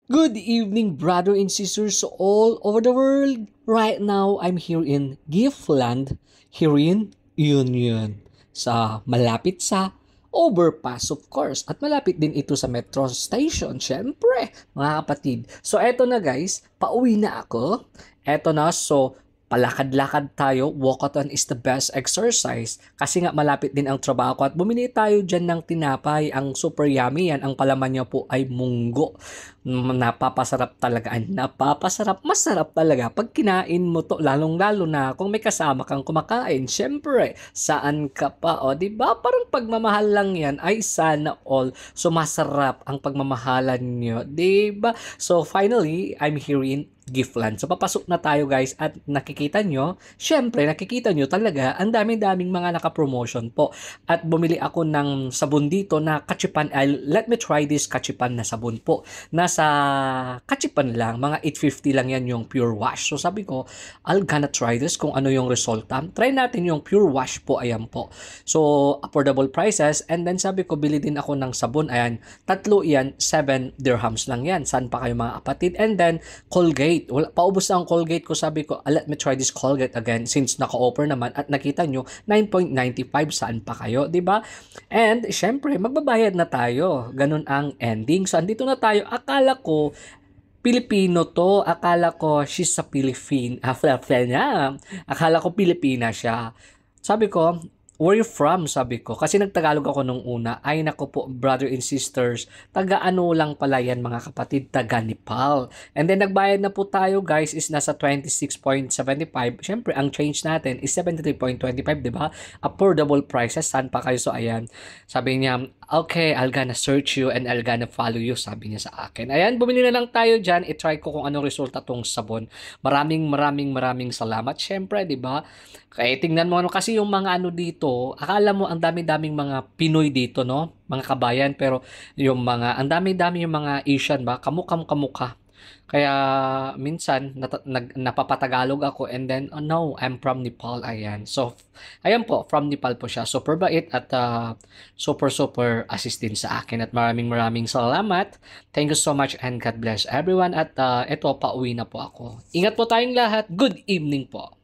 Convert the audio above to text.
Good evening, brother and sisters all over the world. Right now, I'm here in Giftland, here in Union, sa malapit sa overpass, of course. At malapit din ito sa metro station, syempre, mga kapatid. So, eto na guys, pauwi na ako. Eto na, so, palakad-lakad tayo. Walkathon is the best exercise. Kasi nga malapit din ang trabaho ko at bumili tayo dyan ng tinapay. Ang super yummy yan. Ang palaman niya po ay munggo. Napapasarap talaga. Ay, napapasarap. Masarap talaga. Pag kinain mo to, lalong-lalo na kung may kasama kang kumakain. Siyempre, saan ka pa? O, diba? Parang pagmamahal lang yan ay sana all. So, masarap ang pagmamahalan nyo. Diba? So, finally, I'm here in Giftland. So, papasok na tayo guys at nakikita nyo, syempre, nakikita nyo talaga, ang dami-daming mga naka-promotion po. At bumili ako ng sabon dito na kachipan. Let me try this kachipan na sabon po. Nasa kachipan lang, mga 850 lang yan yung pure wash. So, sabi ko, I'll gonna try this kung ano yung resulta. Try natin yung pure wash po, ayan po. So, affordable prices. And then, sabi ko, bili din ako ng sabon. Ayan, tatlo yan, 7 dirhams lang yan. Saan pa kayo mga kapatid? And then, Colgate. Wala, paubos na ang Colgate ko. Sabi ko, let me try this Colgate again since naka-offer naman at nakita nyo 9.95 saan pa kayo, 'di ba? And syempre, magbabayad na tayo. Ganun ang ending. So andito na tayo. Akala ko Pilipino to. Akala ko she's a Philippine. Akala ko Pilipina siya. Sabi ko, where you from? Sabi ko. Kasi nagtagalog ako nung una. Ay nako po, brother and sisters. Taga-ano lang pala yan mga kapatid. Taga-Nepal. And then nagbayad na po tayo guys is nasa 26.75. Siyempre, ang change natin is 73.25, di ba? Affordable prices. Saan pa kayo? So, ayan. Sabi niya, okay, I'll gonna search you and I'll gonna follow you. Sabi niya sa akin. Ayan, bumili na lang tayo dyan. I-try ko kung anong resulta tong sabon. Maraming salamat. Siyempre, di ba? Kaya tingnan mo ano kasi yung mga ano dito, akala mo ang dami-daming mga Pinoy dito, no? Mga kabayan, pero yung mga, ang dami-dami yung mga Asian ba? Kamukha. Kaya minsan napapatagalog ako and then oh no, I'm from Nepal. Ayan. So ayan po, from Nepal po siya. Super bait at super assist din sa akin at maraming salamat. Thank you so much and God bless everyone at eto pauwi na po ako. Ingat po tayong lahat. Good evening po.